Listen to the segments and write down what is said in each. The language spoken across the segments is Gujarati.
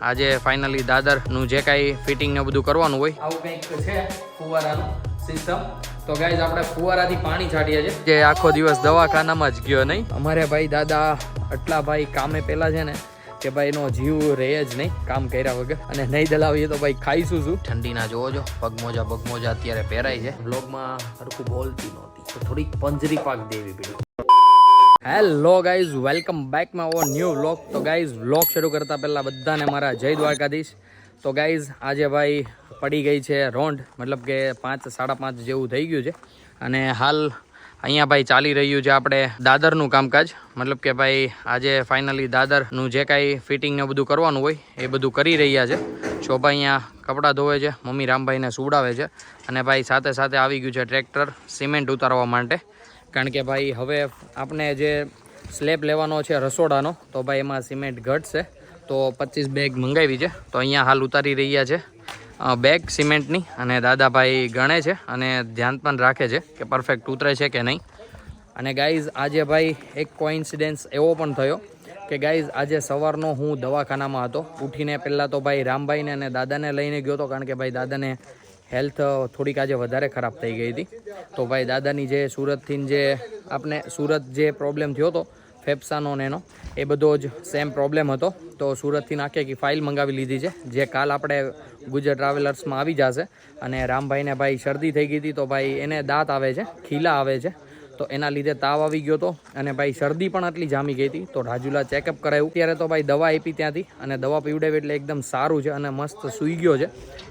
આજે ફાઇનલી દાદરનું જે કાંઈ ફિટિંગ ને બધું કરવાનું હોય આવું કંઈક છે ફુવારાનું સિસ્ટમ. તો ગાઈઝ આપણે ફુવારાથી પાણી છાંટીએ છીએ જે આખો દિવસ દવાખાનામાં જ ગયો નહીં. અમારે ભાઈ દાદા આટલા ભાઈ કામે પેલા છે ને કે ભાઈ એનો જીવ રહે જ નહીં કામ કર્યા વગર, અને નહીં દલાવીએ તો ભાઈ ખાઈશું શું. ઠંડીના જોવો છો પગમોજા અત્યારે પહેરાય છે. વ્લોગમાં હરખું બોલતી નહોતી તો થોડીક પંજરી પાક દેવી પડી. Hello guys, welcome back my or new vlog. તો ગાઈઝ વ્લોગ શરૂ કરતાં પહેલાં બધાને મારા જય દ્વારકાધીશ. તો ગાઈઝ આજે ભાઈ પડી ગઈ છે રોંઢ, મતલબ કે 5 સાડા 5 જેવું થઈ ગયું છે, અને હાલ અહીંયા ભાઈ ચાલી રહ્યું છે આપણે દાદરનું કામકાજ. મતલબ કે ભાઈ આજે ફાઇનલી દાદરનું જે કાંઈ ફિટિંગ ને બધું કરવાનું હોય એ બધું કરી રહ્યા છે. શોભા અહીંયા કપડાં ધોવે છે, મમ્મી રામભાઈને સુવડાવે છે, અને ભાઈ સાથે સાથે આવી ગયું છે ટ્રેક્ટર સિમેન્ટ ઉતારવા માટે. કારણ કે ભાઈ હવે આપણે જે સ્લેબ લેવાનો છે રસોડાનો, તો ભાઈ એમાં સિમેન્ટ ઘટશે, તો 25 બેગ મંગાવી છે. તો અહીંયા હાલ ઉતારી રહ્યા છે બેગ સિમેન્ટની, અને દાદાભાઈ ગણે છે અને ધ્યાન પણ રાખે છે કે પરફેક્ટ ઉતરે છે કે નહીં. અને ગાઈઝ આજે ભાઈ એક કોઇન્સિડન્સ એવો પણ થયો કે ગાઈઝ આજે સવારનો હું દવાખાનામાં હતો. ઉઠીને પહેલાં તો ભાઈ રામભાઈને અને દાદાને લઈને ગયો હતો, કારણ કે ભાઈ દાદાને હેલ્થ થોડીક આજે વધારે ખરાબ થઈ ગઈ હતી. તો ભાઈ દાદાની જે સુરતથી જે આપણે સુરત જે પ્રોબ્લેમ થયો હતો ફેફસાનો ને એનો, એ બધો જ સેમ પ્રોબ્લેમ હતો. તો સુરતથી આખી ફાઇલ મંગાવી લીધી છે, જે કાલ આપણે ગુજરાત ટ્રાવેલર્સમાં આવી જશે. અને રામભાઈને ભાઈ શરદી થઈ ગઈ હતી, તો ભાઈ એને દાંત આવે છે, ખીલા આવે છે, તો એના લીધે તાવ આવી ગયો હતો, અને ભાઈ શરદી પણ આટલી જામી ગઈ હતી. તો રાજુલા ચેકઅપ કરાવ્યું. ત્યારે તો ભાઈ દવા આપી ત્યાંથી, અને દવા પીવડાવી એટલે એકદમ સારું છે અને મસ્ત સૂઈ ગયો છે.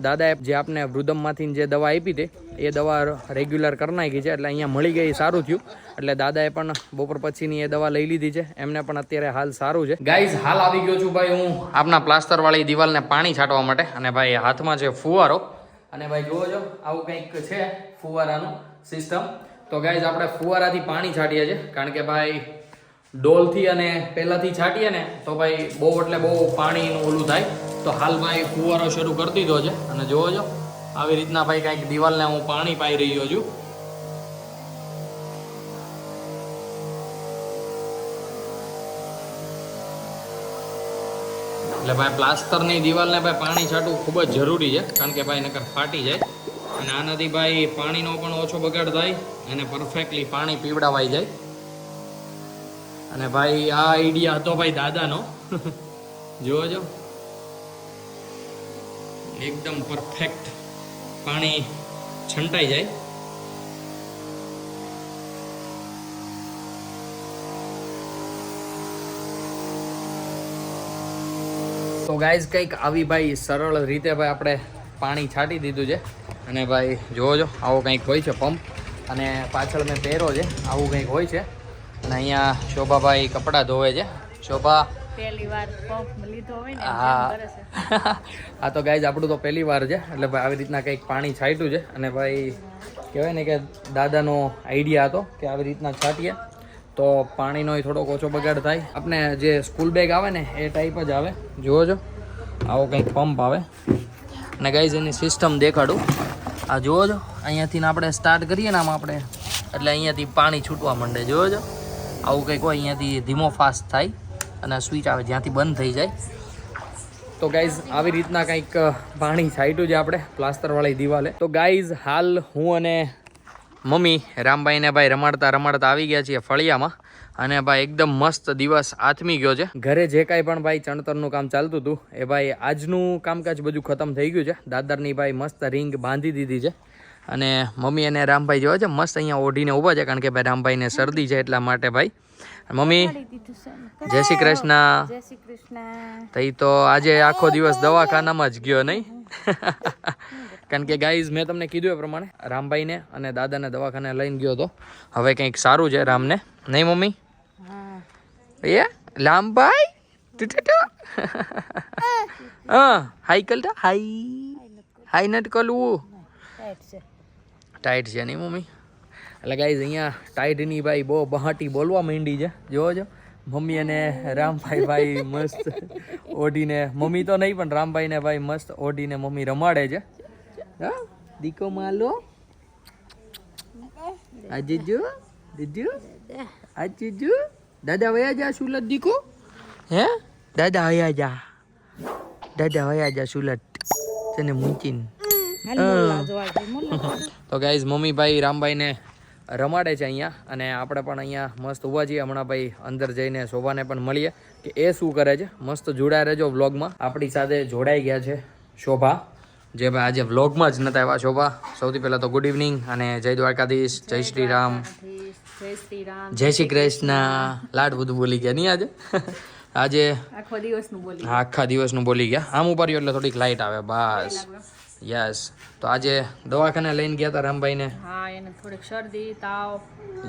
દાદાએ જે આપણે વૃદ્ધમમાંથી જે દવા આપી હતી એ દવા રેગ્યુલર કરી નાખી છે, એટલે અહીંયા મળી ગઈ, સારું થયું. એટલે દાદાએ પણ બપોર પછીની એ દવા લઈ લીધી છે, એમને પણ અત્યારે હાલ સારું છે. ગાઈઝ હાલ આવી ગયો છું ભાઈ હું આપણા પ્લાસ્ટરવાળી દિવાલને પાણી છાંટવા માટે, અને ભાઈ હાથમાં છે ફુવારો. અને ભાઈ જુઓ છો આવું કંઈક છે ફુવારાનું સિસ્ટમ. તો ગાઈઝ આપણે ફુવારાથી પાણી છાંટીએ છીએ, કારણ કે ભાઈ ડોલથી અને પહેલાંથી છાંટીએ ને તો ભાઈ બહુ એટલે બહુ પાણીનું ઓલું થાય. તો હાલ ભાઈ ફુવારો શરૂ કરી દીધો છે, અને જોવો છો આવી રીતના ભાઈ કાંઈક દિવાલને હું પાણી પાઈ રહ્યો છું. એટલે ભાઈ પ્લાસ્ટરની દિવાલને ભાઈ પાણી છાંટવું ખૂબ જ જરૂરી છે, કારણ કે ભાઈ નકર ફાટી જાય. અને આનાથી ભાઈ પાણીનો પણ ઓછો બગાડ થાય અને પરફેક્ટલી પાણી પીવડાવાઈ જાય. અને ભાઈ આ આઈડિયા હતો ભાઈ દાદાનો. જોવો છો એકદમ પરફેક્ટ પાણી છંટાઈ જાય. તો ગાઈઝ કંઈક આવી ભાઈ સરળ રીતે ભાઈ આપણે પાણી છાંટી દીધું છે. અને ભાઈ જોવો છો આવો કંઈક હોય છે પંપ, અને પાછળ મેં પહેરો છે આવું કંઈક હોય છે. અને અહીંયા શોભાભાઈ કપડાં ધોવે છે. શોભા પહેલી વાર પંપ લીધો હોય ને. હા આ તો ગાઈઝ આપણું તો પહેલી વાર છે, એટલે ભાઈ આવી રીતના કંઈક પાણી છાંટ્યું છે. અને ભાઈ કહેવાય ને કે દાદાનો આઈડિયા હતો કે આવી રીતના છાંટીએ તો પાણીનો થોડોક ઓછો બગાડ થાય. આપણે જે સ્કૂલ બેગ આવે ને એ ટાઈપ જ આવે. જુઓ છો આવો કંઈક પંપ આવે. અને ગાઈઝ એની સિસ્ટમ દેખાડું. આ જુઓ છો અહીંયાથી આપણે સ્ટાર્ટ કરીએ ને આમ આપણે, એટલે અહીંયાથી પાણી છૂટવા માંડે. જુઓ છો આવું કંઈક હોય, અહીંયાથી ધીમો ફાસ્ટ થાય અને સ્વિચ આવે જ્યાંથી બંધ થઈ જાય. તો ગાઈઝ આવી રીતના કંઈક પાણી છાંટ્યું છે આપણે પ્લાસ્ટરવાળી દિવાલે. તો ગાઈઝ હાલ હું અને મમ્મી રામભાઈને ભાઈ રમાડતા આવી ગયા છીએ ફળિયામાં. અને ભાઈ એકદમ મસ્ત દિવસ આથમી ગયો છે. ઘરે જે કાંઈ પણ ભાઈ ચણતરનું કામ ચાલતું હતું એ ભાઈ આજનું કામકાજ બધું ખતમ થઈ ગયું છે. દાદરની ભાઈ મસ્ત રિંગ બાંધી દીધી છે, અને મમ્મી અને રામભાઈ જોવા છે મસ્ત અહીંયા ઓઢીને ઊભા છે, કારણ કે ભાઈ રામભાઈને શરદી છે એટલા માટે. ભાઈ મમ્મી જય શ્રી કૃષ્ણ. જય શ્રી કૃષ્ણ. તઈ તો આજે આખો દિવસ દવાખાનામાં જ ગયો નહીં. કારણ કે ગાઈઝ મેં તમને કીધું એ પ્રમાણે રામભાઈને અને દાદાને દવાખાને લઈને ગયો હતો. હવે કંઈક સારું છે રામને, નહીં મમ્મી? એ રામભાઈ હા હાઈ કલતા હાઈ નટ કલવું ટાઈટ છે નહીં મમ્મી? એટલે ગાઈઝ અહીંયા ટાઈટની ભાઈ બહુ બહાટી બોલવા માંડી છે. જોવો છો મમ્મી અને રામભાઈ ભાઈ મસ્ત ઓઢીને, મમ્મી તો નહીં પણ રામભાઈને ભાઈ મસ્ત ઓઢીને મમ્મી રમાડે છે. હા દીકો માલો આજુ દીજુ આજુ દાદા વયા જા સુલત દીકો. હે દાદા વયા જા. દાદા વયા જા સુલટ તને મૂકીને. હાલ મોલ્લા જોવા જઈએ, મોલ્લા. તો ગાઈઝ મમ્મી ભાઈ રામભાઈને રમાડે છે અહીંયા, અને આપણે પણ અહીંયા મસ્ત ઊભા છીએ. હમણાં ભાઈ અંદર જઈને શોભાને પણ મળીએ કે એ શું કરે છે. મસ્ત જોડાઈ રહેજો વ્લોગમાં. આપણી સાથે જોડાઈ ગયા છે શોભા, જે ભાઈ આજે વ્લોગમાં જ નતા આવ્યા. શોભા, સૌથી પહેલાં તો ગુડ ઇવનિંગ અને જય દ્વારકાધીશ, જય શ્રી રામ, જય શ્રી રામ, જય શ્રી કૃષ્ણ. લાડ બધું બોલી ગયા નહીં આજે. આજે આખો દિવસનું બોલી. હા, આખા દિવસનું બોલી ગયા. આમ ઉપાડ્યું એટલે થોડીક લાઇટ આવે બસ. યસ. તો આજે દવાખાને લઈને ગયા હતા રામભાઈને. હા, એને થોડીક શરદી, તાવ,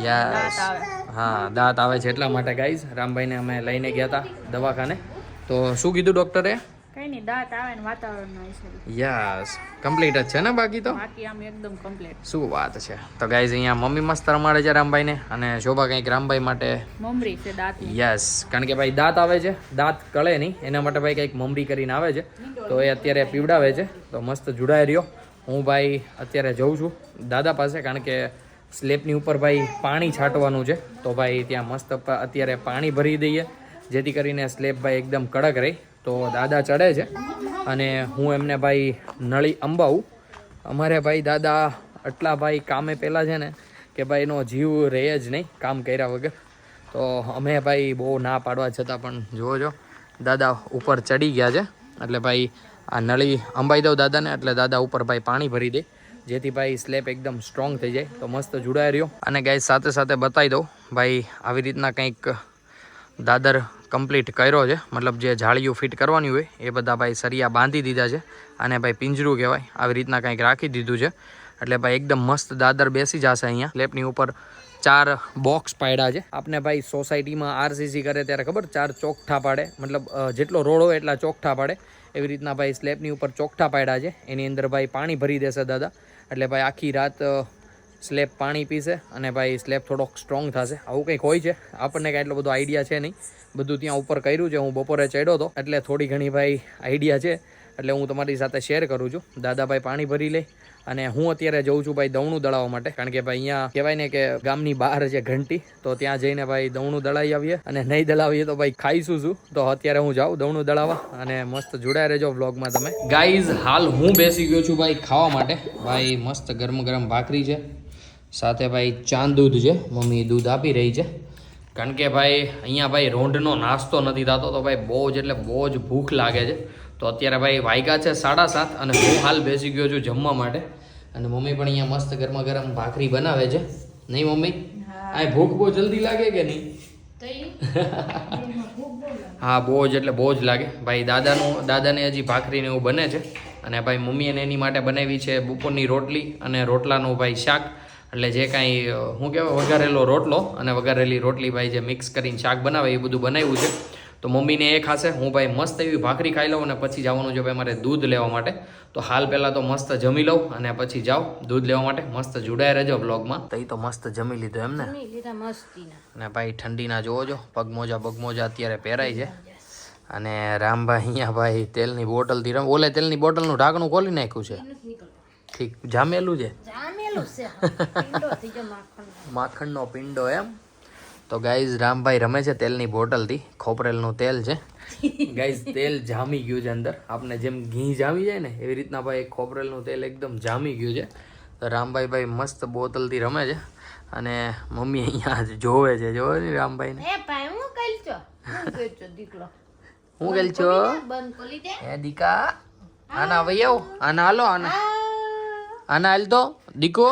યસ. દાંત આવે. હા, દાંત આવે છે એટલા માટે ગાઈઝ રામભાઈને અમે લઈને ગયા હતા દવાખાને. તો શું કીધું ડૉક્ટરે? કઈ નહીં, દાંત આવે ને વાતાવરણનો હિસાબે. યસ, કમ્પ્લીટ જ છે ને બાકી તો? બાકી આમ એકદમ કમ્પ્લીટ. શું વાત છે. તો ગાઈઝ અહીંયા મમ્મી મસ્ત રમાડે છે રામભાઈને, અને શોભા કંઈક રામભાઈ માટે મમરી છે દાંત. યસ, કારણ કે ભાઈ દાંત આવે છે, દાંત કળે નહીં એના માટે ભાઈ કંઈક મમરી કરીને આવે છે, તો એ અત્યારે પીવડાવે છે. તો મસ્ત જોડાઈ રહ્યો. હું ભાઈ અત્યારે જઉં છું દાદા પાસે, કારણ કે સ્લેબની ઉપર ભાઈ પાણી છાંટવાનું છે. તો ભાઈ ત્યાં મસ્ત અત્યારે પાણી ભરી દઈએ, જેથી કરીને સ્લેબ ભાઈ એકદમ કડક રહી. તો દાદા ચડે છે અને હું એમને ભાઈ નળી અંબાવું. અમારે ભાઈ દાદા આટલા ભાઈ કામે પહેલાં છે ને કે ભાઈ એનો જીવ રહે જ નહીં કામ કર્યા વગર. તો અમે ભાઈ બહુ ના પાડવા છતાં પણ જુઓ જો દાદા ઉપર ચડી ગયા છે. એટલે ભાઈ આ નળી અંબાઈ દઉં દાદાને, એટલે દાદા ઉપર ભાઈ પાણી ભરી દે, જેથી ભાઈ સ્લેબ એકદમ સ્ટ્રોંગ થઈ જાય. તો મસ્ત જોડાઈ રહ્યો. અને ગાઈસ સાથે સાથે બતાવી દઉં ભાઈ આવી રીતના કંઈક દાદર કમ્પ્લીટ કર્યો છે. મતલબ જે જાળીઓ ફિટ કરવાની હોય એ બધા ભાઈ સરિયા બાંધી દીધા છે, અને ભાઈ પિંજરું કહેવાય આવી રીતના કંઈક રાખી દીધું છે. એટલે ભાઈ એકદમ મસ્ત દાદર બેસી જશે. અહીંયા સ્લેબની ઉપર 4 બોક્સ પાડ્યા છે. આપણે ભાઈ સોસાયટીમાં આરસીસી કરે ત્યારે ખબર 4 ચોકઠા પાડે, મતલબ જેટલો રોડ હોય એટલા ચોકઠા પાડે, એવી રીતના ભાઈ સ્લેબની ઉપર ચોકઠા પાડ્યા છે. એની અંદર ભાઈ પાણી ભરી દેશે દાદા, એટલે ભાઈ આખી રાત સ્લેબ પાણી પીશે અને ભાઈ સ્લેબ થોડોક સ્ટ્રોંગ થશે. આવું કંઈક હોય છે, આપણને કાંઈ એટલો બધો આઈડિયા છે નહીં. બધું ત્યાં ઉપર કર્યું છે, હું બપોરે ચડ્યો હતો એટલે થોડી ઘણી ભાઈ આઈડિયા છે, એટલે હું તમારી સાથે શેર કરું છું. દાદા ભાઈ પાણી ભરી લે, અને હું અત્યારે જઉં છું ભાઈ દવણું દળાવવા માટે, કારણ કે ભાઈ અહીંયા કહેવાય ને કે ગામની બહાર છે ઘંટી, તો ત્યાં જઈને ભાઈ દવણું દળાવી આવીએ, અને નહીં દળાવીએ તો ભાઈ ખાઈશું શું. તો અત્યારે હું જાઉં દવણું દળાવવા, અને મસ્ત જોડાઈ રહેજો વ્લોગમાં તમે. ગાઈઝ હાલ હું બેસી ગયો છું ભાઈ ખાવા માટે. ભાઈ મસ્ત ગરમ ગરમ ભાખરી છે, સાથે ભાઈ ચાંદ દૂધ છે, મમ્મી દૂધ આપી રહી છે. કારણ કે ભાઈ અહીંયા ભાઈ રોંઢનો નાસ્તો નથી થતો, તો ભાઈ બહુ જ એટલે બહુ જ ભૂખ લાગે છે. તો અત્યારે ભાઈ વાગ્યા છે 7:30, અને હું હાલ બેસી ગયો છું જમવા માટે. અને મમ્મી પણ અહીંયા મસ્ત ગરમા ગરમ ભાખરી બનાવે છે. નહીં મમ્મી? આ ભૂખ બહુ જલ્દી લાગે કે નહીં? હા, બહુ જ એટલે બહુ જ લાગે ભાઈ. દાદાને હજી ભાખરીને એવું બને છે, અને ભાઈ મમ્મીએ એની માટે બનાવી છે બપોરની રોટલી અને રોટલાનું ભાઈ શાક. એટલે જે કાંઈ શું કહેવાય વઘારેલો રોટલો અને વઘારેલી રોટલી ભાઈ જે મિક્સ કરીને શાક બનાવે એ બધું બનાવ્યું છે. તો મમ્મીને એ ખાશે, હું ભાઈ મસ્ત એવી ભાખરી ખાઈ લઉં, અને પછી જવાનું છે ભાઈ મારે દૂધ લેવા માટે. તો હાલ પહેલાં તો મસ્ત જમી લઉં અને પછી જાઉં દૂધ લેવા માટે. મસ્ત જોડાઈ રહેજો બ્લોગમાં. તો એ તો મસ્ત જમી લીધું એમ ને? અને ભાઈ ઠંડીના જોવો જો પગમોજા અત્યારે પહેરાય છે. અને રામભાઈ અહીંયા ભાઈ તેલની બોટલથી ઓલે તેલની બોટલનું ઢાંકણું ખોલી નાખ્યું છે. ઠીક, જામેલું છે. માખણનો પિંડો એમ. તો ગાઈઝ રામભાઈ રમે છે તેલની બોટલથી. ખોપરેલનું તેલ છે ગાઈઝ. તેલ જામી ગયું છે અંદર. આપણે જેમ ઘી જામી જાય ને એવી રીતના ભાઈ ખોપરેલનું તેલ એકદમ જામી ગયું છે. તો રામભાઈ ભાઈ મસ્ત બોટલથી રમે છે, અને મમ્મી અહીંયા જોવે છે. જોવે ને રામભાઈને. હું ગયેલ છો એ દીકા? આના ભાઈ આવો, આના હાલો, આના હાલ તો દીકો.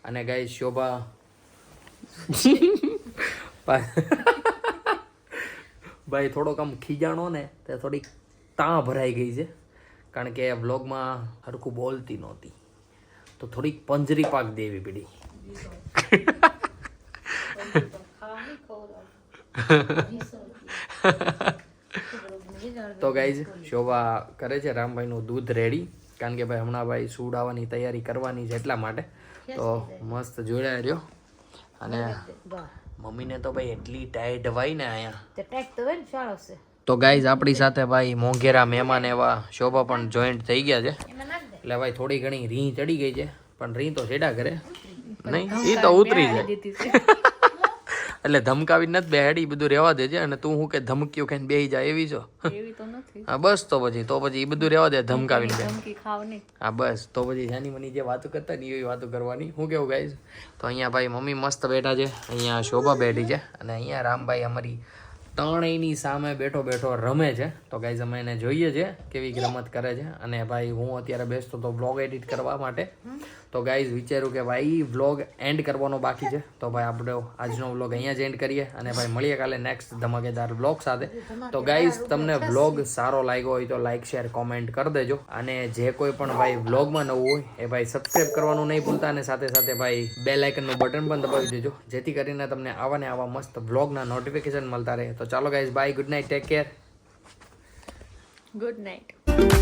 અને ગાઈઝ શોભા ભાઈ થોડોક આમ ખીજાણો ને તે થોડીક તાં ભરાઈ ગઈ છે, કારણ કે વ્લોગમાં હરખું બોલતી નહોતી, તો થોડીક પંજરી પાક દેવી પડી. તો ગાઈઝ શોભા કરે છે રામભાઈનું દૂધ રેડી, કારણ કે ભાઈ હમણાં ભાઈ સુડાવવાની તૈયારી કરવાની છે એટલા માટે. તો મસ્ત જોડાઈ રહ્યો. અને મમ્મીને તો ભાઈ એટલી ટાઈટ વાય ને અહીંયા. તો ગાઈઝ આપણી સાથે ભાઈ મોંઘેરા મહેમાન એવા શોભા પણ જોઈન્ટ થઈ ગયા છે, એટલે ભાઈ થોડી ઘણી રી ચડી ગઈ છે, પણ રી તો છેડા કરે નહીં, એ તો ઉતરી જાય. એટલે ધમકાવી નથી બેહાડી, બધું રહેવા દેજે. અને તું હું કે ધમકીઓ ખાઈને બેહી જાય એવી છો? એવી તો નથી. હા બસ તો પછી એ બધું રહેવા દે ધમકાવીને બે. ધમકી ખાવ નહીં. હા બસ તો પછી જાની મની જે વાતો કરતા ને એવી વાતો કરવાની. હું કેવું ગાઈઝ? તો અહીંયા ભાઈ મમ્મી મસ્ત બેઠા છે, અહીંયા શોભા બેઠી છે, અને અહીંયા રામભાઈ અમારી ત્રણેયની સામે બેઠો બેઠો રમે છે. તો ગાઈઝ અમે એને જોઈએ છે કેવી રમત કરે છે. અને ભાઈ હું અત્યારે બેસતો તો બ્લોગ એડિટ કરવા માટે. તો ગાઈઝ વિચાર્યું કે ભાઈ વ્લોગ એન્ડ કરવાનો બાકી છે, તો ભાઈ આપણે આજનો વ્લોગ અહીંયા જ એન્ડ કરીએ. અને ભાઈ મળીએ કાલે નેક્સ્ટ ધમાકેદાર વ્લોગ સાથે. તો ગાઈઝ તમને વ્લોગ સારો લાગ્યો હોય તો લાઈક શેર કોમેન્ટ કરી દેજો. અને જે કોઈ પણ ભાઈ વ્લોગમાં નવું હોય એ ભાઈ સબસ્ક્રાઈબ કરવાનું નહીં ભૂલતા. અને સાથે સાથે ભાઈ બેલ આઇકનનું બટન પણ દબાવી દેજો, જેથી કરીને તમને આવા ને આવા મસ્ત વ્લોગના નોટિફિકેશન મળતા રહે. તો ચાલો guys by, good night, take care. Good night.